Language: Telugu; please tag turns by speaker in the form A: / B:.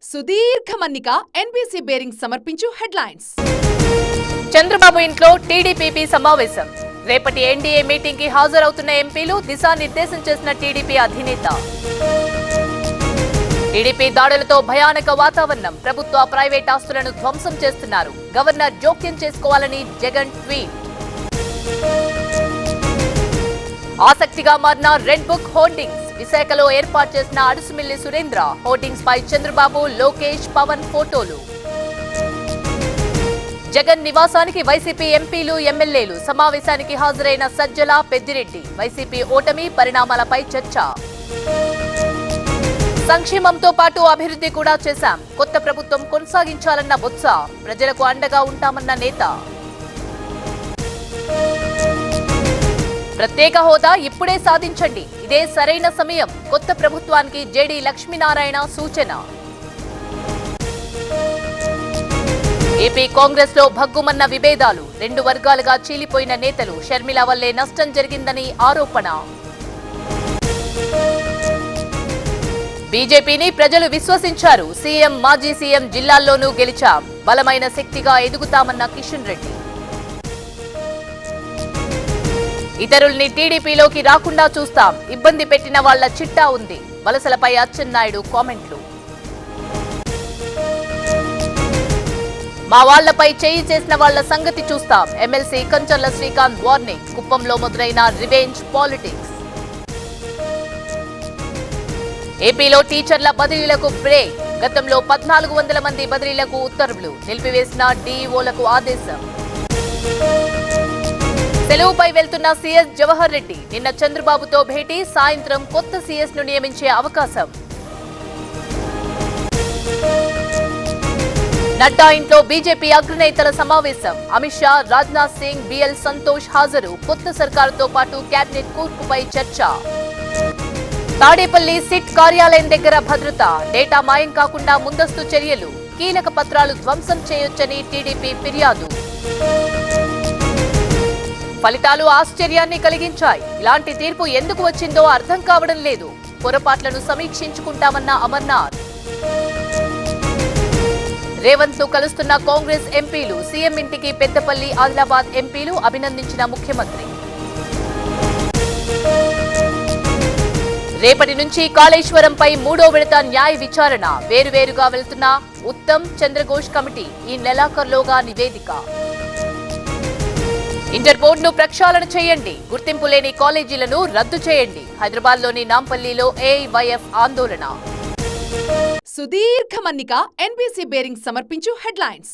A: సుదీర్ఘ మన్నిక ఎన్బీసీ బేరింగ్ సమర్పించు హెడ్లైన్స్.
B: చంద్రబాబు ఇంట్లో టీడీపీ సమావేశం. రేపటి ఎన్డీఏ మీటింగ్ కి హాజరవుతున్న ఎంపీలు దిశానిర్దేశం చేసిన టీడీపీ అధినేత. టీడీపీ దాడులతో భయానక వాతావరణం. ప్రభుత్వ ప్రైవేట్ ఆస్తులను ధ్వంసం చేస్తున్నారు. గవర్నర్ జోక్యం చేసుకోవాలని జగన్ ట్వీట్. ఆసక్తిగా మారిన రెడ్ బుక్ హోర్డింగ్స్. విశాఖలో ఏర్పాటు చేసిన అడుసుమిల్లి సురేంద్ర హోర్డింగ్స్ పై చంద్రబాబు, లోకేష్, పవన్ ఫోటోలు. జగన్ నివాసానికి వైసీపీ ఎంపీలు, ఎమ్మెల్యేలు. సమావేశానికి హాజరైన సజ్జల, పెద్దిరెడ్డి. వైసీపీ ఓటమి పరిణామాలపై చర్చ. సంక్షేమంతో పాటు అభివృద్ధి కూడా చేశాం. కొత్త ప్రభుత్వం కొనసాగించాలన్న బొత్స. ప్రజలకు అండగా ఉంటామన్న నేత. ప్రత్యేక హోదా ఇప్పుడే సాధించండి, ఇదే సరైన సమయం. కొత్త ప్రభుత్వానికి జేడీ లక్ష్మీనారాయణ సూచన. ఏపీ కాంగ్రెస్ లో భగ్గుమన్న విభేదాలు. రెండు వర్గాలుగా చీలిపోయిన నేతలు. షర్మిల వల్లే నష్టం జరిగిందని ఆరోపణ. బీజేపీని ప్రజలు విశ్వసించారు. సీఎం, మాజీ సీఎం జిల్లాల్లోనూ గెలిచాం. బలమైన శక్తిగా ఎదుగుతామన్న కిషన్ రెడ్డి. ఇతరుల్ని టీడీపీలోకి రాకుండా చూస్తాం. ఇబ్బంది పెట్టిన వాళ్ల చిట్టా ఉంది. వలసలపై అచ్చెన్నాయుడు కామెంట్లు. మా వాళ్లపై చేయి చేసిన వాళ్ల సంగతి చూస్తాం. MLC Kancharla Srikanth warning. కుప్పంలో మొదలైన రివెంజ్ పాలిటిక్స్. ఏపీలో టీచర్ల బదిలీలకు బ్రేక్. గతంలో 1400 మంది బదిలీలకు ఉత్తర్వులు. నిలిపివేసిన డీఈఓలకు ఆదేశం. సెలవుపై వెళ్తున్న సీఎస్ జవహర్ రెడ్డి. నిన్న చంద్రబాబుతో భేటీ. సాయంత్రం కొత్త సీఎస్ ను నియమించే అవకాశం. నడ్డా ఇంట్లో బీజేపీ అగ్రనేతల సమావేశం. అమిత్ షా, రాజ్నాథ్ సింగ్, బిఎల్ సంతోష్ హాజరు. కొత్త సర్కారుతో పాటు కేబినెట్ కూర్పుపై చర్చ. తాడేపల్లి సిట్ కార్యాలయం దగ్గర భద్రత. డేటా మాయం కాకుండా ముందస్తు చర్యలు. కీలక పత్రాలు ధ్వంసం చేయొచ్చని టీడీపీ ఫిర్యాదు. ఫలితాలు ఆశ్చర్యాన్ని కలిగించాయి. ఇలాంటి తీర్పు ఎందుకు వచ్చిందో అర్థం కావడం లేదు. పొరపాట్లను సమీక్షించుకుంటామన్న అమర్నాథ్. రేవంత్ ను కలుస్తున్న కాంగ్రెస్ ఎంపీలు. సీఎం ఇంటికి పెద్దపల్లి, ఆదిలాబాద్ ఎంపీలు అభినందించిన ముఖ్యమంత్రి. రేపటి నుంచి కాళేశ్వరంపై 3వ విడత న్యాయ విచారణ. వేరువేరుగా వెళ్తున్న ఉత్తమ్, చంద్రఘోష్ కమిటీ. ఈ నెలాఖరులోగా నివేదిక. ఇంటర్ బోర్డును ప్రక్షాళన చేయండి. గుర్తింపు లేని కాలేజీలను రద్దు చేయండి. హైదరాబాద్లోని నాంపల్లిలో ఏఐవైఎఫ్ ఆందోళన.
A: సుదీర్ఘ మన్నిక ఎన్బీసీ బేరింగ్ సమర్పించు హెడ్లైన్స్.